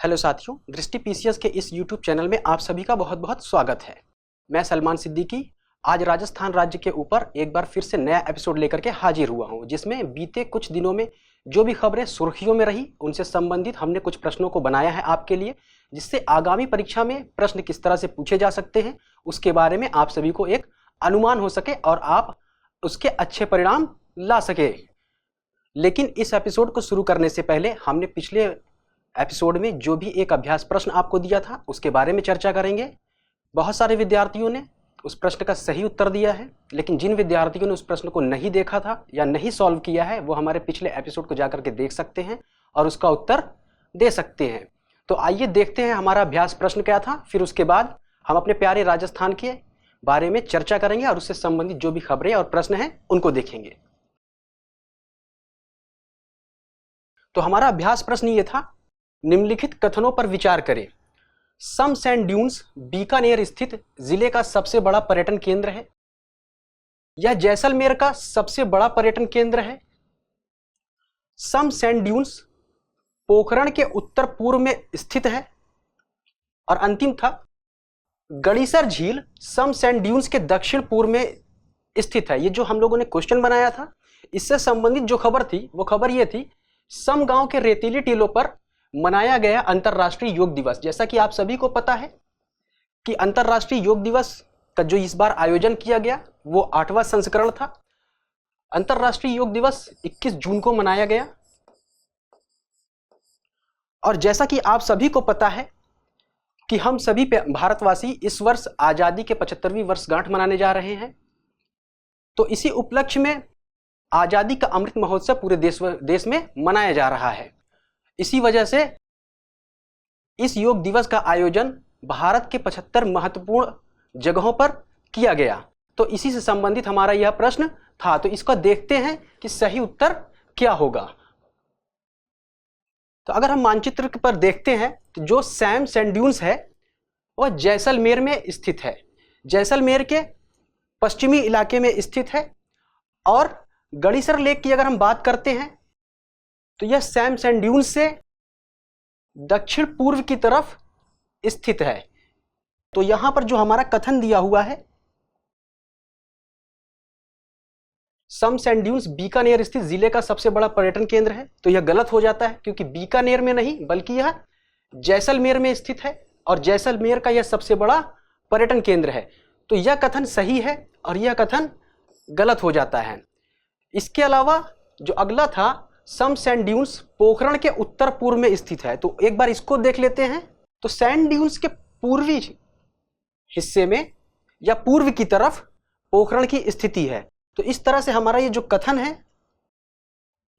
Hello साथियों, दृष्टि PCS के इस यूट्यूब चैनल में आप सभी का बहुत बहुत स्वागत है। मैं सलमान सिद्दीकी आज राजस्थान राज्य के ऊपर एक बार फिर से नया एपिसोड लेकर के हाजिर हुआ हूं, जिसमें बीते कुछ दिनों में जो भी खबरें सुर्खियों में रही उनसे संबंधित हमने कुछ प्रश्नों को बनाया है आपके लिए, जिससे आगामी परीक्षा में प्रश्न किस तरह से पूछे जा सकते हैं उसके बारे में आप सभी को एक अनुमान हो सके और आप उसके अच्छे परिणाम ला सके। लेकिन इस एपिसोड को शुरू करने से पहले हमने पिछले एपिसोड में जो भी एक अभ्यास प्रश्न आपको दिया था उसके बारे में चर्चा करेंगे। बहुत सारे विद्यार्थियों ने उस प्रश्न का सही उत्तर दिया है, लेकिन जिन विद्यार्थियों ने उस प्रश्न को नहीं देखा था या नहीं सॉल्व किया है वो हमारे पिछले एपिसोड को जाकर के देख सकते हैं और उसका उत्तर दे सकते हैं। तो आइए देखते हैं हमारा अभ्यास प्रश्न क्या था, फिर उसके बाद हम अपने प्यारे राजस्थान के बारे में चर्चा करेंगे और उससे संबंधित जो भी खबरें और प्रश्न हैं उनको देखेंगे। तो हमारा अभ्यास प्रश्न ये था, निम्नलिखित कथनों पर विचार करें। सम सैंड ड्यून्स बीकानेर स्थित जिले का सबसे बड़ा पर्यटन केंद्र है। यह जैसलमेर का सबसे बड़ा पर्यटन केंद्र है। सम सैंड ड्यून्स पोखरण के उत्तर पूर्व में स्थित है। और अंतिम था, गड़ीसर झील सम सैंड ड्यून्स के दक्षिण पूर्व में स्थित है। ये जो हम लोगों ने क्वेश्चन बनाया था इससे संबंधित जो खबर थी वो खबर ये थी, सम गांव के रेतीली टीलों पर मनाया गया अंतरराष्ट्रीय योग दिवस। जैसा कि आप सभी को पता है कि अंतरराष्ट्रीय योग दिवस का जो इस बार आयोजन किया गया वो 8वां संस्करण था। अंतरराष्ट्रीय योग दिवस 21 जून को मनाया गया। और जैसा कि आप सभी को पता है कि हम सभी भारतवासी इस वर्ष आजादी के 75वीं वर्षगांठ मनाने जा रहे हैं। तो इसी उपलक्ष्य में आजादी का अमृत महोत्सव पूरे देश में मनाया जा रहा है। इसी वजह से इस योग दिवस का आयोजन भारत के 75 महत्वपूर्ण जगहों पर किया गया। तो इसी से संबंधित हमारा यह प्रश्न था। तो इसको देखते हैं कि सही उत्तर क्या होगा। तो अगर हम मानचित्र पर देखते हैं तो जो सैम सैंड ड्यून्स है वह जैसलमेर में स्थित है। जैसलमेर के पश्चिमी इलाके में स्थित है। और गड़ीसर लेक की अगर हम बात करते हैं तो यह सैम सैंड ड्यून्स से दक्षिण पूर्व की तरफ स्थित है। तो यहां पर जो हमारा कथन दिया हुआ है, सम सैंड ड्यून्स बीकानेर स्थित जिले का सबसे बड़ा पर्यटन केंद्र है, तो यह गलत हो जाता है क्योंकि बीकानेर में नहीं बल्कि यह जैसलमेर में स्थित है और जैसलमेर का यह सबसे बड़ा पर्यटन केंद्र है। तो यह कथन सही है और यह कथन गलत हो जाता है। इसके अलावा जो अगला था, सम सैंड ड्यून्स पोखरण के उत्तर पूर्व में स्थित है। तो एक बार इसको देख लेते हैं। तो सैंड ड्यून्स के पूर्वी हिस्से में या पूर्व की तरफ पोखरण की स्थिति है। तो इस तरह से हमारा ये जो कथन है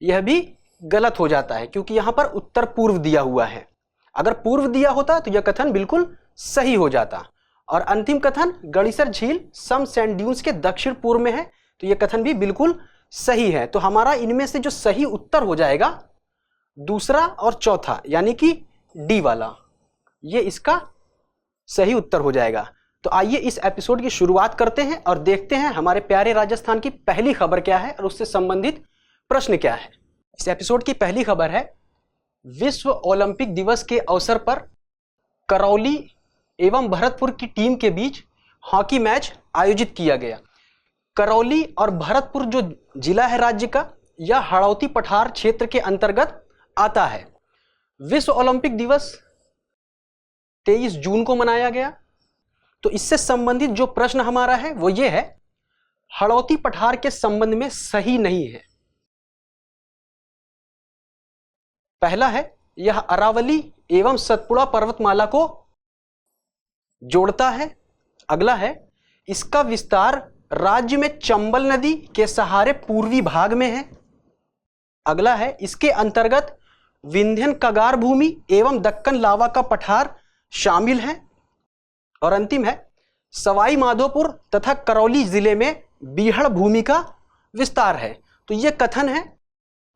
यह भी गलत हो जाता है क्योंकि यहां पर उत्तर पूर्व दिया हुआ है। अगर पूर्व दिया होता तो यह कथन बिल्कुल सही हो जाता। और अंतिम कथन, गड़ीसर झील सम सैंड ड्यून्स के दक्षिण पूर्व में है, तो यह कथन भी बिल्कुल सही है। तो हमारा इनमें से जो सही उत्तर हो जाएगा दूसरा और चौथा, यानी कि डी वाला, ये इसका सही उत्तर हो जाएगा। तो आइए इस एपिसोड की शुरुआत करते हैं और देखते हैं हमारे प्यारे राजस्थान की पहली खबर क्या है और उससे संबंधित प्रश्न क्या है। इस एपिसोड की पहली खबर है, विश्व ओलंपिक दिवस के अवसर पर करौली एवं भरतपुर की टीम के बीच हॉकी मैच आयोजित किया गया। करौली और भरतपुर जो जिला है राज्य का, यह हड़ौती पठार क्षेत्र के अंतर्गत आता है। विश्व ओलंपिक दिवस 23 जून को मनाया गया। तो इससे संबंधित जो प्रश्न हमारा है वो ये है, हड़ौती पठार के संबंध में सही नहीं है। पहला है, यह अरावली एवं सतपुड़ा पर्वतमाला को जोड़ता है। अगला है, इसका विस्तार राज्य में चंबल नदी के सहारे पूर्वी भाग में है। अगला है, इसके अंतर्गत विंध्यन कगार भूमि एवं दक्कन लावा का पठार शामिल है। और अंतिम है, सवाई माधोपुर तथा करौली जिले में बीहड़ भूमि का विस्तार है। तो यह कथन है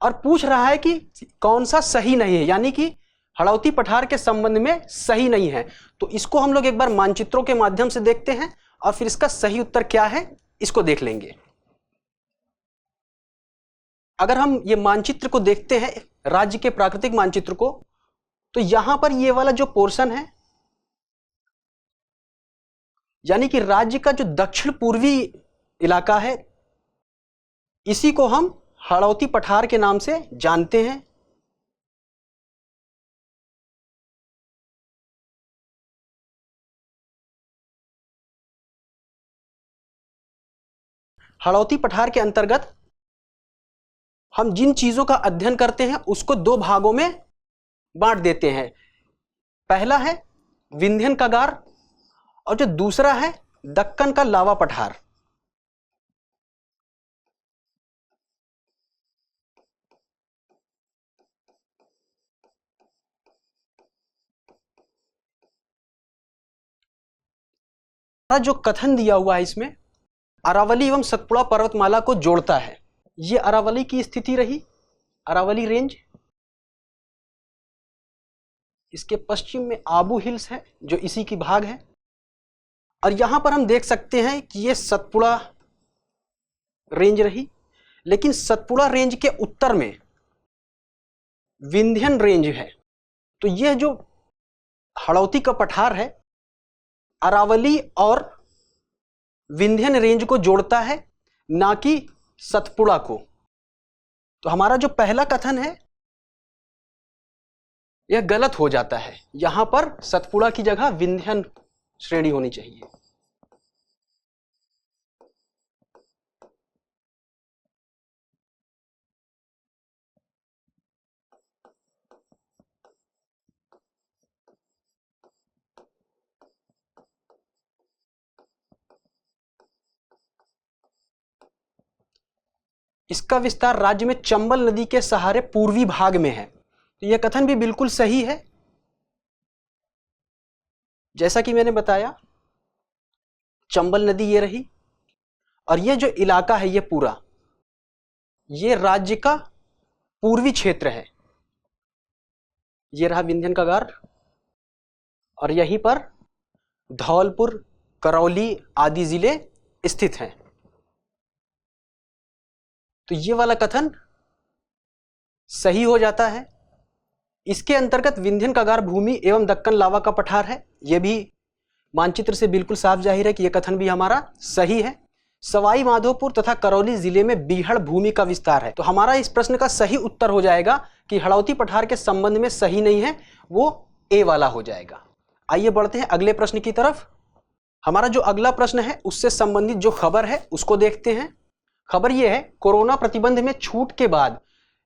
और पूछ रहा है कि कौन सा सही नहीं है, यानी कि हड़ौती पठार के संबंध में सही नहीं है। तो इसको हम लोग एक बार मानचित्रों के माध्यम से देखते हैं और फिर इसका सही उत्तर क्या है इसको देख लेंगे। अगर हम ये मानचित्र को देखते हैं, राज्य के प्राकृतिक मानचित्र को, तो यहां पर ये वाला जो पोर्शन है, यानी कि राज्य का जो दक्षिण पूर्वी इलाका है, इसी को हम हाड़ौती पठार के नाम से जानते हैं। हाड़ौती पठार के अंतर्गत हम जिन चीजों का अध्ययन करते हैं उसको दो भागों में बांट देते हैं। पहला है विंध्यन कगार और जो दूसरा है दक्कन का लावा पठार। जो कथन दिया हुआ है इसमें अरावली एवं सतपुड़ा पर्वतमाला को जोड़ता है। ये अरावली की स्थिति रही, अरावली रेंज। इसके पश्चिम में आबू हिल्स है जो इसी की भाग है, और यहां पर हम देख सकते हैं कि ये सतपुड़ा रेंज रही। लेकिन सतपुड़ा रेंज के उत्तर में विंध्यन रेंज है। तो यह जो हाड़ौती का पठार है अरावली और विंध्यन रेंज को जोड़ता है, ना कि सतपुड़ा को। तो हमारा जो पहला कथन है यह गलत हो जाता है। यहां पर सतपुड़ा की जगह विंध्यन श्रेणी होनी चाहिए। इसका विस्तार राज्य में चंबल नदी के सहारे पूर्वी भाग में है। तो यह कथन भी बिल्कुल सही है। जैसा कि मैंने बताया चंबल नदी ये रही, और ये जो इलाका है ये पूरा ये राज्य का पूर्वी क्षेत्र है। ये रहा विंध्यन कगार, और यहीं पर धौलपुर, करौली आदि जिले स्थित हैं। तो ये वाला कथन सही हो जाता है। इसके अंतर्गत विंध्यन कगार भूमि एवं दक्कन लावा का पठार है। यह भी मानचित्र से बिल्कुल साफ जाहिर है कि यह कथन भी हमारा सही है। सवाई माधोपुर तथा करौली जिले में बीहड़ भूमि का विस्तार है। तो हमारा इस प्रश्न का सही उत्तर हो जाएगा कि हाड़ौती पठार के संबंध में सही नहीं है, वो ए वाला हो जाएगा। आइए बढ़ते हैं अगले प्रश्न की तरफ। हमारा जो अगला प्रश्न है उससे संबंधित जो खबर है उसको देखते हैं। खबर यह है, कोरोना प्रतिबंध में छूट के बाद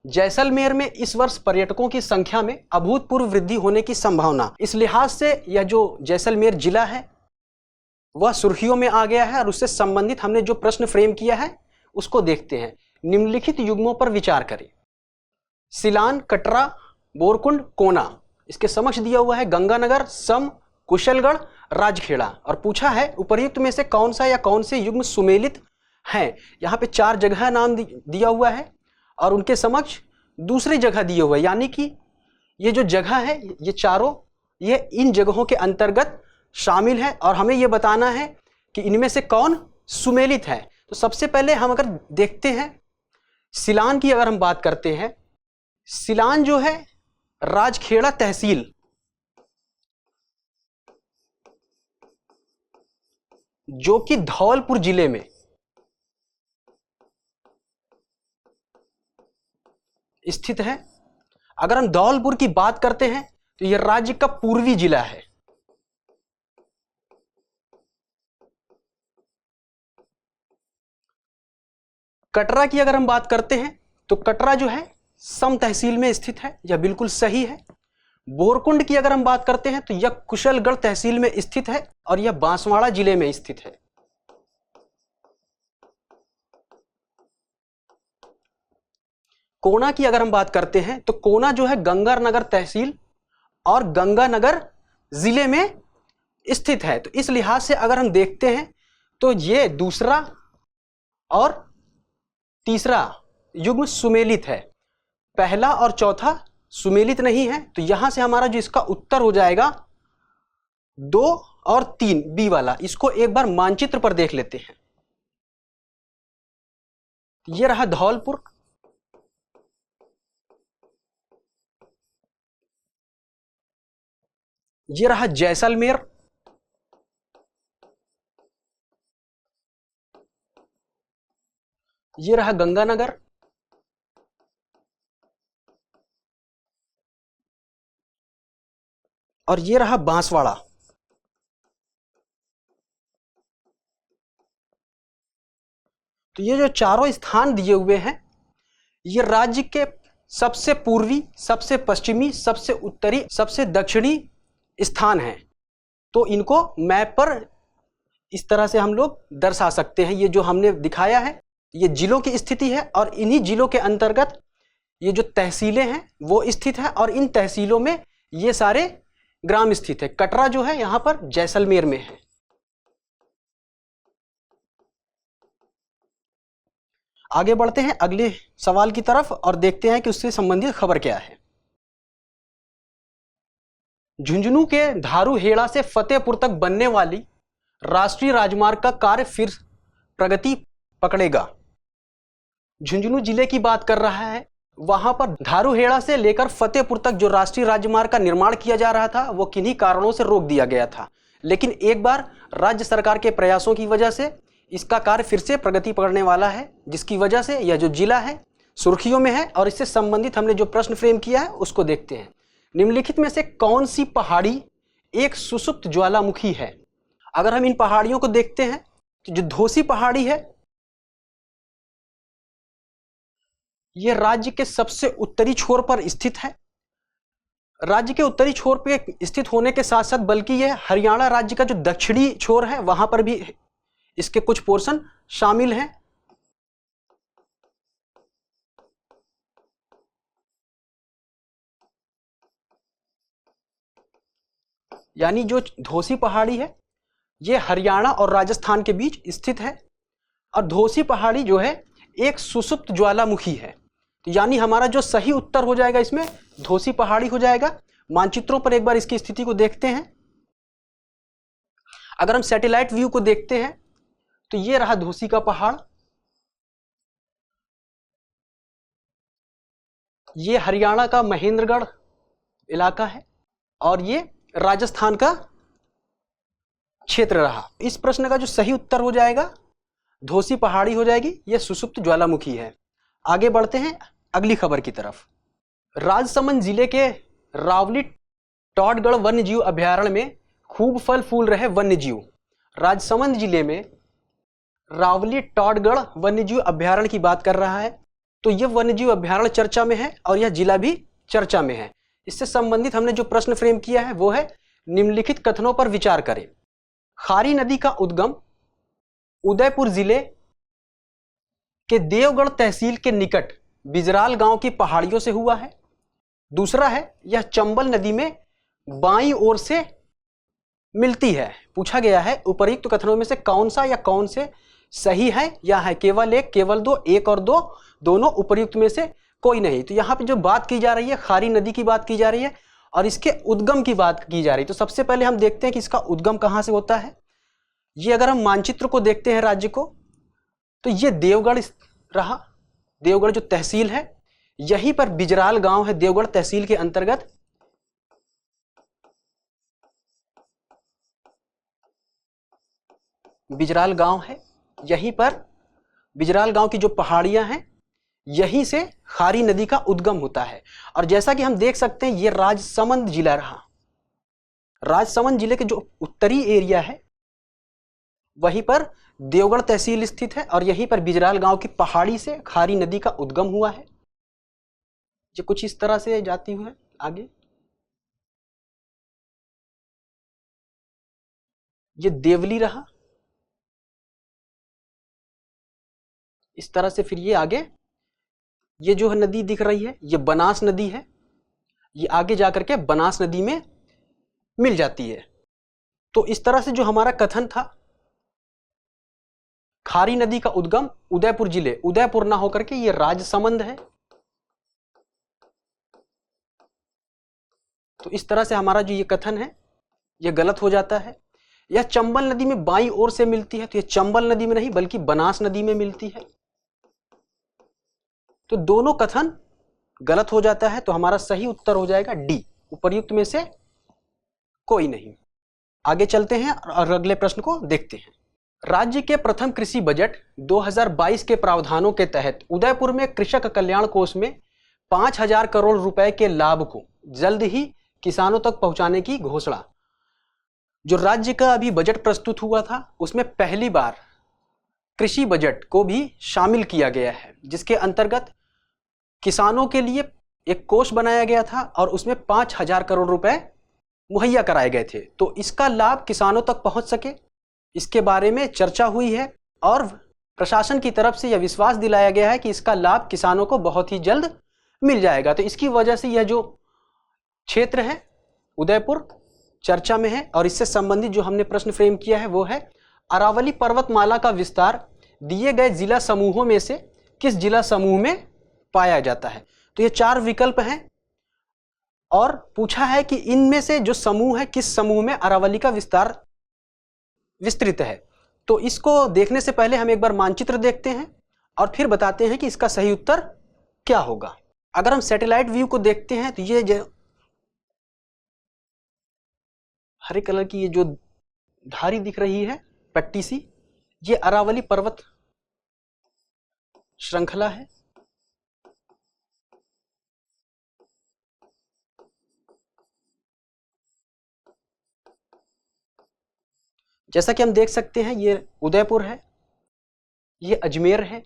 जैसलमेर में इस वर्ष पर्यटकों की संख्या में अभूतपूर्व वृद्धि होने की संभावना। इस लिहाज से यह जो जैसलमेर जिला है वह सुर्खियों में आ गया है, और उससे संबंधित हमने जो प्रश्न फ्रेम किया है उसको देखते हैं। निम्नलिखित युग्मों पर विचार करें। सिलान, कटरा, बोरकुंड, कोना। इसके समक्ष दिया हुआ है गंगानगर, सम, कुशलगढ़, राजखेड़ा, और पूछा है उपर्युक्त में से कौन सा या कौन से युग्म सुमेलित हैं। यहाँ पे 4 जगह नाम दिया हुआ है और उनके समक्ष दूसरी जगह दिए हुए, यानी कि ये जो जगह है ये चारों ये इन जगहों के अंतर्गत शामिल है, और हमें ये बताना है कि इनमें से कौन सुमेलित है। तो सबसे पहले हम अगर देखते हैं सिलान की, अगर हम बात करते हैं, सिलान जो है राजखेड़ा तहसील जो कि धौलपुर जिले में स्थित है। अगर हम धौलपुर की बात करते हैं तो यह राज्य का पूर्वी जिला है। कटरा की अगर हम बात करते हैं तो कटरा जो है सम तहसील में स्थित है, यह बिल्कुल सही है। बोरकुंड की अगर हम बात करते हैं तो यह कुशलगढ़ तहसील में स्थित है और यह बांसवाड़ा जिले में स्थित है। कोना की अगर हम बात करते हैं तो कोना जो है गंगानगर तहसील और गंगानगर जिले में स्थित है। तो इस लिहाज से अगर हम देखते हैं तो ये दूसरा और तीसरा युग्म सुमेलित है, पहला और चौथा सुमेलित नहीं है। तो यहां से हमारा जो इसका उत्तर हो जाएगा 2 और 3 बी वाला। इसको एक बार मानचित्र पर देख लेते हैं। यह रहा धौलपुर, ये रहा जैसलमेर, ये रहा गंगानगर, और ये रहा बांसवाड़ा। तो ये जो चारों स्थान दिए हुए हैं ये राज्य के सबसे पूर्वी, सबसे पश्चिमी, सबसे उत्तरी, सबसे दक्षिणी स्थान हैं। तो इनको मैप पर इस तरह से हम लोग दर्शा सकते हैं। ये जो हमने दिखाया है ये जिलों की स्थिति है, और इन्हीं जिलों के अंतर्गत ये जो तहसीलें हैं वो स्थित है, और इन तहसीलों में ये सारे ग्राम स्थित है। कटरा जो है यहां पर जैसलमेर में है। आगे बढ़ते हैं अगले सवाल की तरफ और देखते हैं कि उससे संबंधित खबर क्या है। झुंझुनू के धारूहेड़ा से फतेहपुर तक बनने वाली राष्ट्रीय राजमार्ग का कार्य फिर प्रगति पकड़ेगा। झुंझुनू जिले की बात कर रहा है। वहां पर धारूहेड़ा से लेकर फतेहपुर तक जो राष्ट्रीय राजमार्ग का निर्माण किया जा रहा था वो किन्हीं कारणों से रोक दिया गया था, लेकिन एक बार राज्य सरकार के प्रयासों की वजह से इसका कार्य फिर से प्रगति पकड़ने वाला है, जिसकी वजह से यह जो जिला है सुर्खियों में है। और इससे संबंधित हमने जो प्रश्न फ्रेम किया है उसको देखते हैं। निम्नलिखित में से कौन सी पहाड़ी एक सुसुप्त ज्वालामुखी है? अगर हम इन पहाड़ियों को देखते हैं तो जो धोसी पहाड़ी है यह राज्य के सबसे उत्तरी छोर पर स्थित है। राज्य के उत्तरी छोर पर स्थित होने के साथ साथ बल्कि यह हरियाणा राज्य का जो दक्षिणी छोर है वहां पर भी इसके कुछ पोर्शन शामिल हैं। यानी जो धोसी पहाड़ी है यह हरियाणा और राजस्थान के बीच स्थित है, और धोसी पहाड़ी जो है एक सुसुप्त ज्वालामुखी है। तो यानी हमारा जो सही उत्तर हो जाएगा इसमें धोसी पहाड़ी हो जाएगा। मानचित्रों पर एक बार इसकी स्थिति को देखते हैं। अगर हम सैटेलाइट व्यू को देखते हैं तो ये रहा धोसी का पहाड़, ये हरियाणा का महेंद्रगढ़ इलाका है, और ये राजस्थान का क्षेत्र रहा। इस प्रश्न का जो सही उत्तर हो जाएगा धोसी पहाड़ी हो जाएगी, यह सुसुप्त ज्वालामुखी है। आगे बढ़ते हैं अगली खबर की तरफ। राजसमंद जिले के रावली टॉडगढ़ वन्यजीव अभयारण्य में खूब फल फूल रहे वन्यजीव। राजसमंद जिले में रावली टॉडगढ़ वन्यजीव अभयारण्य की बात कर रहा है। तो यह वन्यजीव अभयारण्य चर्चा में है और यह जिला भी चर्चा में है। इससे संबंधित हमने जो प्रश्न फ्रेम किया है वो है निम्नलिखित कथनों पर विचार करें। खारी नदी का उद्गम उदयपुर जिले के देवगढ़ तहसील के निकट बिजराल गांव की पहाड़ियों से हुआ है। दूसरा है यह चंबल नदी में बाईं ओर से मिलती है। पूछा गया है उपर्युक्त कथनों में से कौन सा या कौन से सही है या है केवल एक, केवल दो, एक और दो, दोनों उपर्युक्त में से कोई नहीं। तो यहाँ पे जो बात की जा रही है खारी नदी की बात की जा रही है और इसके उद्गम की बात की जा रही है। तो सबसे पहले हम देखते हैं कि इसका उद्गम कहाँ से होता है। ये अगर हम मानचित्र को देखते हैं राज्य को तो ये देवगढ़ रहा। देवगढ़ जो तहसील है यहीं पर बिजराल गांव है, देवगढ़ तहसील के अंतर्गत। बिजराल गांव है, यहीं पर बिजराल गांव की जो पहाड़ियां हैं यहीं से खारी नदी का उद्गम होता है। और जैसा कि हम देख सकते हैं ये राजसमंद जिला रहा। राजसमंद जिले के जो उत्तरी एरिया है वहीं पर देवगढ़ तहसील स्थित है और यहीं पर बिजराल गांव की पहाड़ी से खारी नदी का उद्गम हुआ है। जो कुछ इस तरह से जाती हुई है आगे। ये देवली रहा, इस तरह से फिर ये आगे ये जो है नदी दिख रही है ये बनास नदी है। ये आगे जाकर के बनास नदी में मिल जाती है। तो इस तरह से जो हमारा कथन था खारी नदी का उद्गम उदयपुर जिले, उदयपुर ना होकर के ये राजसमंद है। तो इस तरह से हमारा जो ये कथन है ये गलत हो जाता है। यह चंबल नदी में बाईं ओर से मिलती है तो ये चंबल नदी में नहीं बल्कि बनास नदी में मिलती है। तो दोनों कथन गलत हो जाता है। तो हमारा सही उत्तर हो जाएगा डी, उपर्युक्त में से कोई नहीं। आगे चलते हैं और अगले प्रश्न को देखते हैं। राज्य के प्रथम कृषि बजट 2022 के प्रावधानों के तहत उदयपुर में कृषक कल्याण कोष में 5,000 करोड़ रुपए के लाभ को जल्द ही किसानों तक पहुंचाने की घोषणा। जो राज्य का अभी बजट प्रस्तुत हुआ था उसमें पहली बार कृषि बजट को भी शामिल किया गया है, जिसके अंतर्गत किसानों के लिए एक कोष बनाया गया था और उसमें 5,000 करोड़ रुपए मुहैया कराए गए थे। तो इसका लाभ किसानों तक पहुंच सके, इसके बारे में चर्चा हुई है और प्रशासन की तरफ से यह विश्वास दिलाया गया है कि इसका लाभ किसानों को बहुत ही जल्द मिल जाएगा। तो इसकी वजह से यह जो क्षेत्र है उदयपुर चर्चा में है। और इससे संबंधित जो हमने प्रश्न फ्रेम किया है वो है अरावली पर्वतमाला का विस्तार दिए गए जिला समूहों में से किस जिला समूह में पाया जाता है। तो ये 4 विकल्प हैं और पूछा है कि इनमें से जो समूह है किस समूह में अरावली का विस्तार विस्तृत है। तो इसको देखने से पहले हम एक बार मानचित्र देखते हैं और फिर बताते हैं कि इसका सही उत्तर क्या होगा। अगर हम सैटेलाइट व्यू को देखते हैं तो ये जो हरे कलर की ये जो धारी दिख रही है पट्टी सी, ये अरावली पर्वत श्रृंखला है। जैसा कि हम देख सकते हैं ये उदयपुर है, ये अजमेर है,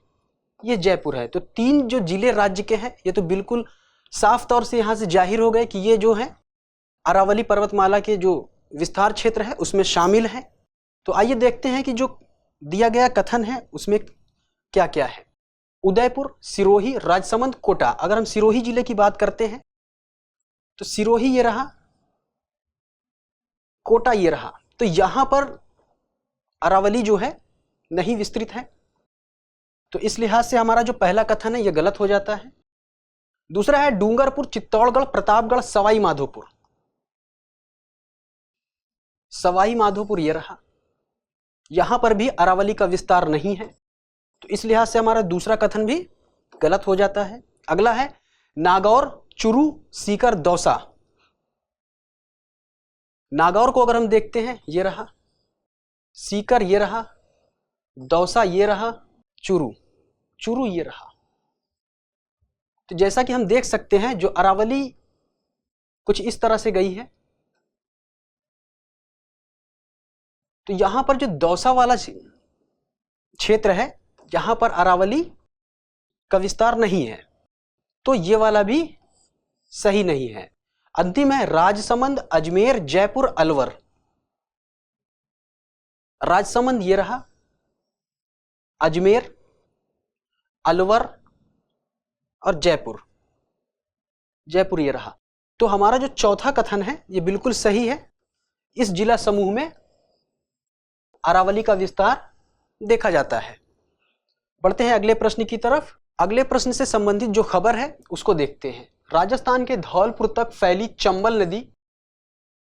ये जयपुर है। तो 3 जो जिले राज्य के हैं ये तो बिल्कुल साफ तौर से यहां से जाहिर हो गए कि ये जो है अरावली पर्वतमाला के जो विस्तार क्षेत्र है उसमें शामिल है। तो आइए देखते हैं कि जो दिया गया कथन है उसमें क्या क्या है। उदयपुर, सिरोही, राजसमंद, कोटा। अगर हम सिरोही जिले की बात करते हैं तो सिरोही ये रहा, कोटा ये रहा। तो यहां पर अरावली जो है नहीं विस्तृत है, तो इस लिहाज से हमारा जो पहला कथन है यह गलत हो जाता है। दूसरा है डूंगरपुर, चित्तौड़गढ़, प्रतापगढ़, सवाई माधोपुर। सवाई माधोपुर ये रहा, यहां पर भी अरावली का विस्तार नहीं है, तो इस लिहाज से हमारा दूसरा कथन भी गलत हो जाता है। अगला है नागौर, चुरू, सीकर, दौसा। नागौर को अगर हम देखते हैं ये रहा, सीकर ये रहा, दौसा ये रहा, चुरू ये रहा। तो जैसा कि हम देख सकते हैं जो अरावली कुछ इस तरह से गई है, तो यहां पर जो दौसा वाला क्षेत्र है यहां पर अरावली का विस्तार नहीं है, तो ये वाला भी सही नहीं है। अंतिम है राजसमंद, अजमेर, जयपुर, अलवर। राजसमंद ये रहा, अजमेर, अलवर और जयपुर ये रहा। तो हमारा जो चौथा कथन है ये बिल्कुल सही है। इस जिला समूह में अरावली का विस्तार देखा जाता है। बढ़ते हैं अगले प्रश्न की तरफ। अगले प्रश्न से संबंधित जो खबर है उसको देखते हैं। राजस्थान के धौलपुर तक फैली चंबल नदी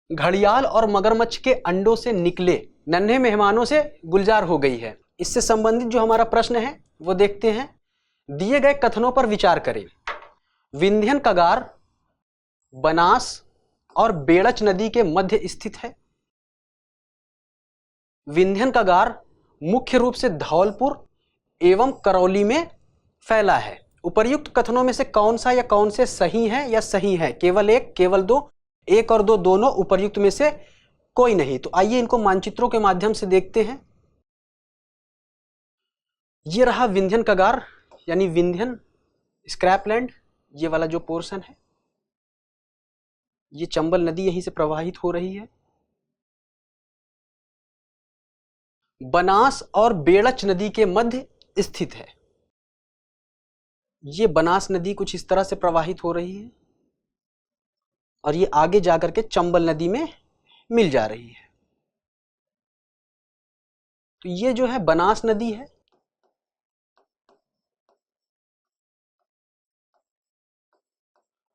घड़ियाल और मगरमच्छ के अंडों से निकले नन्हे मेहमानों से गुलजार हो गई है। इससे संबंधित जो हमारा प्रश्न है वो देखते हैं। दिए गए कथनों पर विचार करें। विंध्यन कगार बनास और बेड़च नदी के मध्य स्थित है। विंध्यन कगार मुख्य रूप से धौलपुर एवं करौली में फैला है। उपर्युक्त कथनों में से कौन सा या कौन से सही है या सही है? केवल एक, केवल दो, एक और दो दोनों, उपर्युक्त में से कोई नहीं। तो आइए इनको मानचित्रों के माध्यम से देखते हैं। ये रहा विंध्यन कगार यानी विंध्यन स्क्रैपलैंड, ये वाला जो पोर्शन है, ये चंबल नदी यहीं से प्रवाहित हो रही है। बनास और बेड़च नदी के मध्य स्थित है। ये बनास नदी कुछ इस तरह से प्रवाहित हो रही है और ये आगे जाकर के चंबल नदी में मिल जा रही है। तो ये जो है बनास नदी है,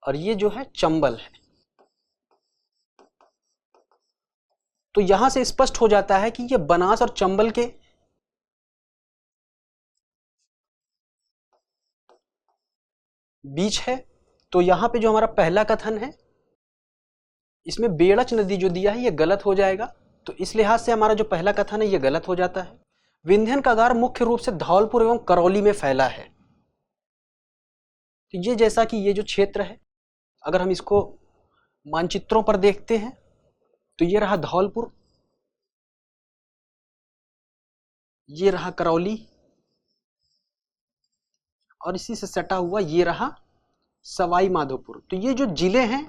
और ये जो है चंबल है। तो यहां से स्पष्ट हो जाता है कि ये बनास और चंबल के बीच है। तो यहां पे जो हमारा पहला कथन है इसमें बेड़च नदी जो दिया है ये गलत हो जाएगा, तो इस लिहाज से हमारा जो पहला कथन है ये गलत हो जाता है। विंध्यन कगार मुख्य रूप से धौलपुर एवं करौली में फैला है। तो ये जैसा कि ये जो क्षेत्र है, अगर हम इसको मानचित्रों पर देखते हैं तो ये रहा धौलपुर, ये रहा करौली, और इसी से सटा हुआ ये रहा सवाई माधोपुर। तो ये जो जिले हैं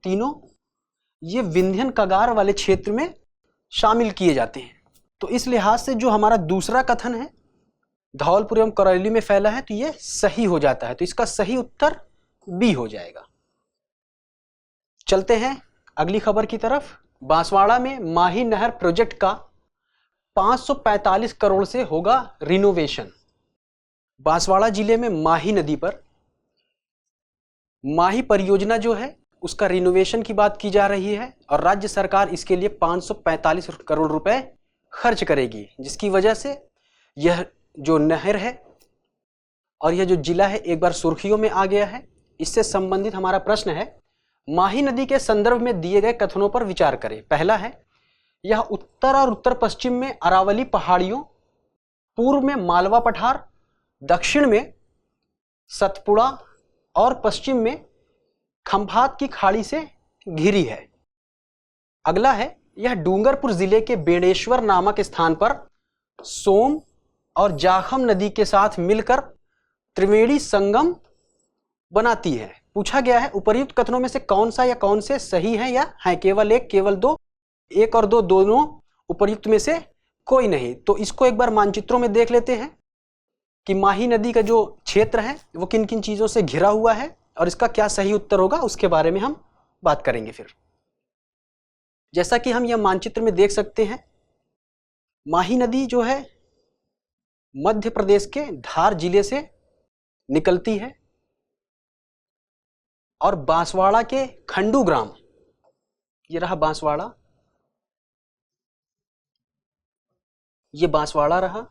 तीनों, ये विंध्यन कगार वाले क्षेत्र में शामिल किए जाते हैं। तो इस लिहाज से जो हमारा दूसरा कथन है धौलपुर एवं करौली में फैला है, तो ये सही हो जाता है। तो इसका सही उत्तर बी हो जाएगा। चलते हैं अगली खबर की तरफ। बांसवाड़ा में माही नहर प्रोजेक्ट का 545 करोड़ से होगा रिनोवेशन। बांसवाड़ा जिले में माही नदी पर माही परियोजना जो है उसका रिनोवेशन की बात की जा रही है, और राज्य सरकार इसके लिए 545 करोड़ रुपए खर्च करेगी, जिसकी वजह से यह जो नहर है और यह जो जिला है एक बार सुर्खियों में आ गया है। इससे संबंधित हमारा प्रश्न है, माही नदी के संदर्भ में दिए गए कथनों पर विचार करें। पहला है, यह उत्तर और उत्तर पश्चिम में अरावली पहाड़ियों, पूर्व में मालवा पठार, दक्षिण में सतपुड़ा और पश्चिम में खंभात की खाड़ी से घिरी है। अगला है, यह डूंगरपुर जिले के बेणेश्वर नामक स्थान पर सोम और जाखम नदी के साथ मिलकर त्रिवेणी संगम बनाती है। पूछा गया है उपर्युक्त कथनों में से कौन सा या कौन से सही है या है केवल एक, केवल दो, एक और दो दोनों उपर्युक्त में से कोई नहीं। तो इसको एक बार मानचित्रों में देख लेते हैं कि माही नदी का जो क्षेत्र है वो किन किन चीजों से घिरा हुआ है और इसका क्या सही उत्तर होगा उसके बारे में हम बात करेंगे। फिर जैसा कि हम यह मानचित्र में देख सकते हैं, माही नदी जो है मध्य प्रदेश के धार जिले से निकलती है और बांसवाड़ा के खंडू ग्राम, ये रहा बांसवाड़ा, ये बांसवाड़ा रहा,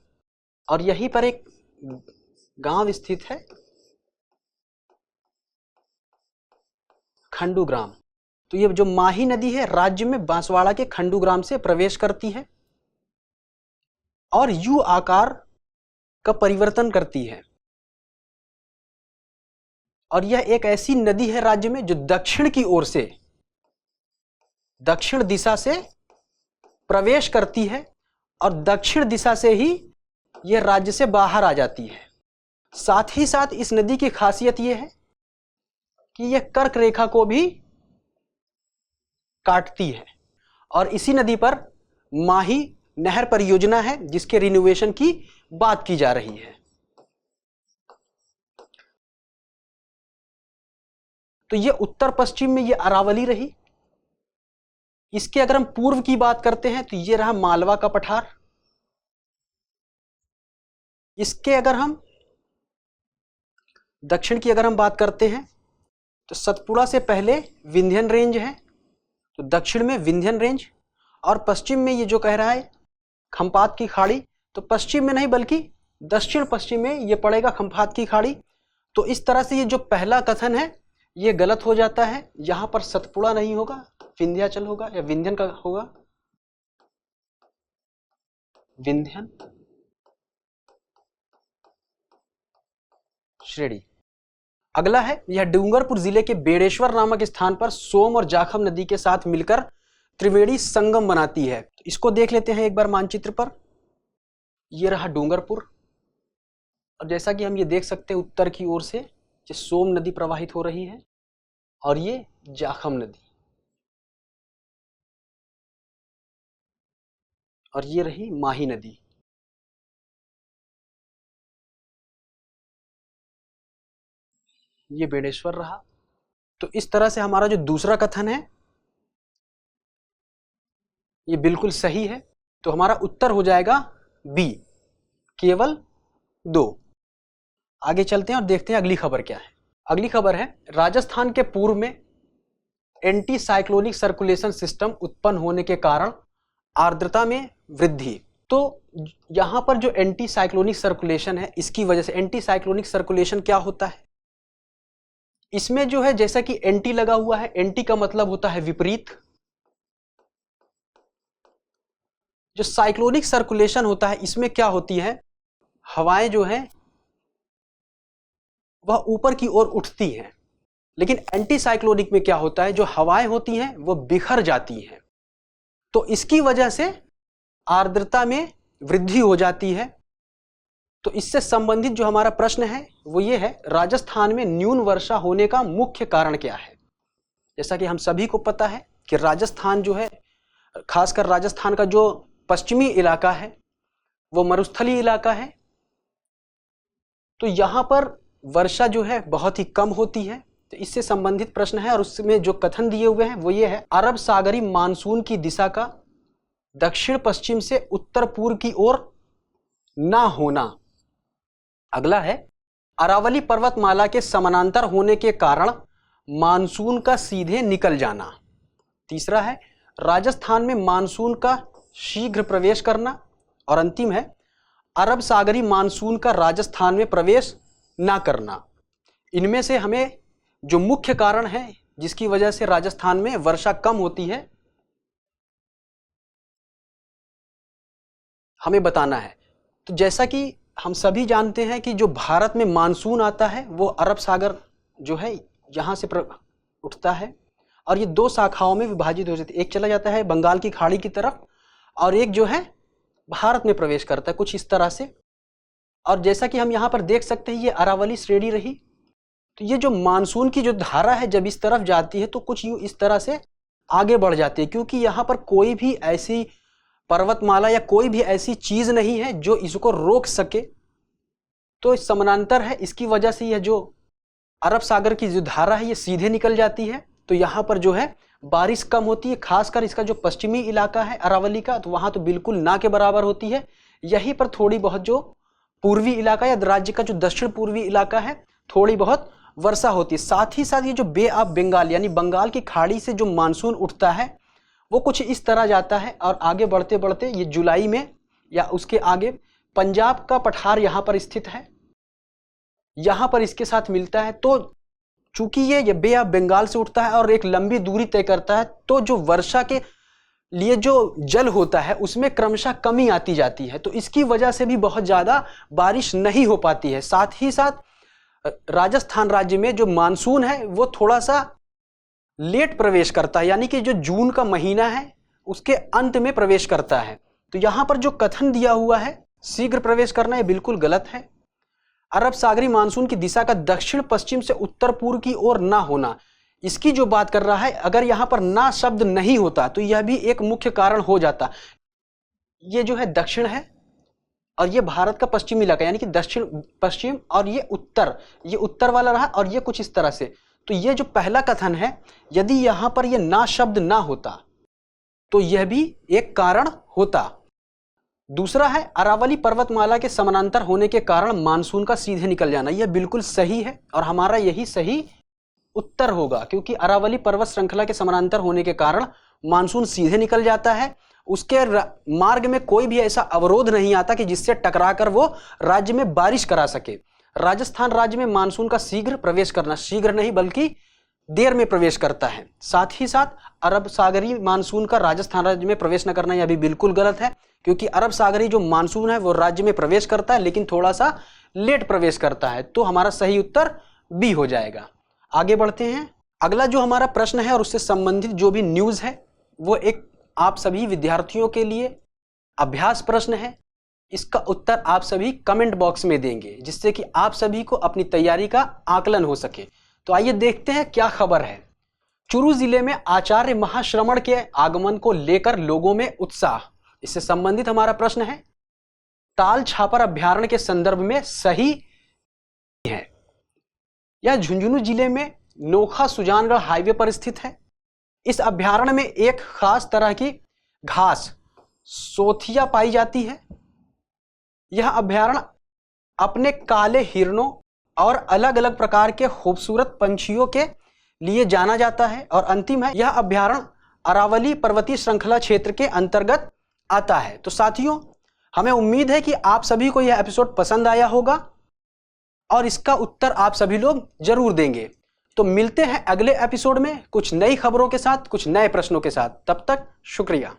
और यहीं पर एक गांव स्थित है खंडू ग्राम। तो ये जो माही नदी है राज्य में बांसवाड़ा के खंडू ग्राम से प्रवेश करती है और यू आकार का परिवर्तन करती है, और यह एक ऐसी नदी है राज्य में जो दक्षिण की ओर से, दक्षिण दिशा से प्रवेश करती है और दक्षिण दिशा से ही यह राज्य से बाहर आ जाती है। साथ ही साथ इस नदी की खासियत यह है कि यह कर्क रेखा को भी काटती है, और इसी नदी पर माही नहर परियोजना है जिसके रिनोवेशन की बात की जा रही है। तो यह उत्तर पश्चिम में यह अरावली रही। इसके अगर हम पूर्व की बात करते हैं तो यह रहा मालवा का पठार। इसके अगर हम दक्षिण की अगर हम बात करते हैं तो सतपुड़ा से पहले विंध्यन रेंज है, तो दक्षिण में विंध्यन रेंज, और पश्चिम में ये जो कह रहा है खंपात की खाड़ी, तो पश्चिम में नहीं बल्कि दक्षिण पश्चिम में ये पड़ेगा खंपात की खाड़ी। तो इस तरह से ये जो पहला कथन है ये गलत हो जाता है। यहां पर सतपुड़ा नहीं होगा, विंध्याचल होगा या विंध्यन का होगा, विंध्यन श्रेणी। अगला है, यह डूंगरपुर जिले के बेणेश्वर नामक स्थान पर सोम और जाखम नदी के साथ मिलकर त्रिवेणी संगम बनाती है। इसको देख लेते हैं एक बार मानचित्र पर। यह रहा डूंगरपुर, और जैसा कि हम ये देख सकते हैं उत्तर की ओर से ये सोम नदी प्रवाहित हो रही है और ये जाखम नदी, और ये रही माही नदी। ये बेणेश्वर रहा। तो इस तरह से हमारा जो दूसरा कथन है ये बिल्कुल सही है। तो हमारा उत्तर हो जाएगा बी, केवल 2। आगे चलते हैं और देखते हैं अगली खबर क्या है। अगली खबर है, राजस्थान के पूर्व में एंटी साइक्लोनिक सर्कुलेशन सिस्टम उत्पन्न होने के कारण आर्द्रता में वृद्धि। तो यहां पर जो एंटी साइक्लोनिक सर्कुलेशन है इसकी वजह से, एंटी साइक्लोनिक सर्कुलेशन क्या होता है, इसमें जो है जैसा कि एंटी लगा हुआ है, एंटी का मतलब होता है विपरीत, जो साइक्लोनिक सर्कुलेशन होता है इसमें क्या होती है, हवाएं जो है वह ऊपर की ओर उठती हैं, लेकिन एंटी साइक्लोनिक में क्या होता है, जो हवाएं होती हैं वो बिखर जाती हैं। तो इसकी वजह से आर्द्रता में वृद्धि हो जाती है। तो इससे संबंधित जो हमारा प्रश्न है वो ये है, राजस्थान में न्यून वर्षा होने का मुख्य कारण क्या है। जैसा कि हम सभी को पता है कि राजस्थान जो है, खासकर राजस्थान का जो पश्चिमी इलाका है वो मरुस्थलीय इलाका है। तो यहां पर वर्षा जो है बहुत ही कम होती है। तो इससे संबंधित प्रश्न है और उसमें जो कथन दिए हुए हैं वो ये है, अरब सागरी मानसून की दिशा का दक्षिण पश्चिम से उत्तर पूर्व की ओर ना होना। अगला है, अरावली पर्वतमाला के समानांतर होने के कारण मानसून का सीधे निकल जाना। तीसरा है, राजस्थान में मानसून का शीघ्र प्रवेश करना। और अंतिम है, अरब सागरी मानसून का राजस्थान में प्रवेश ना करना। इनमें से हमें जो मुख्य कारण है जिसकी वजह से राजस्थान में वर्षा कम होती है हमें बताना है। तो जैसा कि हम सभी जानते हैं कि जो भारत में मानसून आता है वो अरब सागर जो है यहाँ से उठता है और ये दो शाखाओं में विभाजित हो जाती है। एक चला जाता है बंगाल की खाड़ी की तरफ और एक जो है भारत में प्रवेश करता है, कुछ इस तरह से। और जैसा कि हम यहाँ पर देख सकते हैं ये अरावली श्रेणी रही। तो ये जो मानसून की जो धारा है जब इस तरफ जाती है तो कुछ यूँ इस तरह से आगे बढ़ जाती है, क्योंकि यहाँ पर कोई भी ऐसी पर्वतमाला या कोई भी ऐसी चीज नहीं है जो इसको रोक सके। तो इस समानांतर है, इसकी वजह से यह जो अरब सागर की जो धारा है ये सीधे निकल जाती है। तो यहाँ पर जो है बारिश कम होती है, खासकर इसका जो पश्चिमी इलाका है अरावली का, तो वहां तो बिल्कुल ना के बराबर होती है। यहीं पर थोड़ी बहुत जो पूर्वी इलाका या राज्य का जो दक्षिण पूर्वी इलाका है थोड़ी बहुत वर्षा होती है। साथ ही साथ ये जो बे ऑफ बंगाल यानी बंगाल की खाड़ी से जो मानसून उठता है वो कुछ इस तरह जाता है और आगे बढ़ते बढ़ते ये जुलाई में या उसके आगे पंजाब का पठार यहाँ पर स्थित है, यहाँ पर इसके साथ मिलता है। तो चूंकि ये बे ऑफ बंगाल से उठता है और एक लंबी दूरी तय करता है, तो जो वर्षा के लिए जो जल होता है उसमें क्रमशः कमी आती जाती है। तो इसकी वजह से भी बहुत ज़्यादा बारिश नहीं हो पाती है। साथ ही साथ राजस्थान राज्य में जो मानसून है वो थोड़ा सा लेट प्रवेश करता है, यानी कि जो जून का महीना है उसके अंत में प्रवेश करता है। तो यहाँ पर जो कथन दिया हुआ है शीघ्र प्रवेश करना, ये बिल्कुल गलत है। अरब सागरी मानसून की दिशा का दक्षिण पश्चिम से उत्तर पूर्व की ओर ना होना, इसकी जो बात कर रहा है, अगर यहाँ पर ना शब्द नहीं होता तो यह भी एक मुख्य कारण हो जाता। ये जो है दक्षिण है और ये भारत का पश्चिमी इलाका यानी कि दक्षिण पश्चिम, और ये उत्तर वाला रहा और ये कुछ इस तरह से। तो ये जो पहला कथन है, यदि यहाँ पर ये ना शब्द ना होता तो यह भी एक कारण होता। दूसरा है, अरावली पर्वतमाला के समानांतर होने के कारण मानसून का सीधे निकल जाना, यह बिल्कुल सही है और हमारा यही सही उत्तर होगा, क्योंकि अरावली पर्वत श्रृंखला के समानांतर होने के कारण मानसून सीधे निकल जाता है। उसके मार्ग में कोई भी ऐसा अवरोध नहीं आता कि जिससे टकराकर वो राज्य में बारिश करा सके। राजस्थान राज्य में मानसून का शीघ्र प्रवेश करना, शीघ्र नहीं बल्कि देर में प्रवेश करता है। साथ ही साथ अरब सागरी मानसून का राजस्थान राज्य में प्रवेश न करना यह भी बिल्कुल गलत है, क्योंकि अरब सागरी जो मानसून है वो राज्य में प्रवेश करता है लेकिन थोड़ा सा लेट प्रवेश करता है। तो हमारा सही उत्तर बी हो जाएगा। आगे बढ़ते हैं। अगला जो हमारा प्रश्न है और उससे संबंधित जो भी न्यूज है वो एक आप सभी विद्यार्थियों के लिए अभ्यास प्रश्न है। इसका उत्तर आप सभी कमेंट बॉक्स में देंगे, जिससे कि आप सभी को अपनी तैयारी का आकलन हो सके। तो आइए देखते हैं क्या खबर है। चुरू जिले में आचार्य महाश्रमण के आगमन को लेकर लोगों में उत्साह, इससे संबंधित हमारा प्रश्न है। ताल छापर अभ्यारण्य के संदर्भ में सही है। यह झुंझुनू जिले में नोखा सुजानगढ़ हाईवे पर स्थित है। इस अभ्यारण्य में एक खास तरह की घास सोथिया पाई जाती है। यह अभ्यारण्य अपने काले हिरणों और अलग अलग प्रकार के खूबसूरत पंछियों के लिए जाना जाता है। और अंतिम है, यह अभ्यारण्य अरावली पर्वतीय श्रृंखला क्षेत्र के अंतर्गत आता है। तो साथियों, हमें उम्मीद है कि आप सभी को यह एपिसोड पसंद आया होगा और इसका उत्तर आप सभी लोग जरूर देंगे। तो मिलते हैं अगले एपिसोड में कुछ नई खबरों के साथ, कुछ नए प्रश्नों के साथ। तब तक शुक्रिया।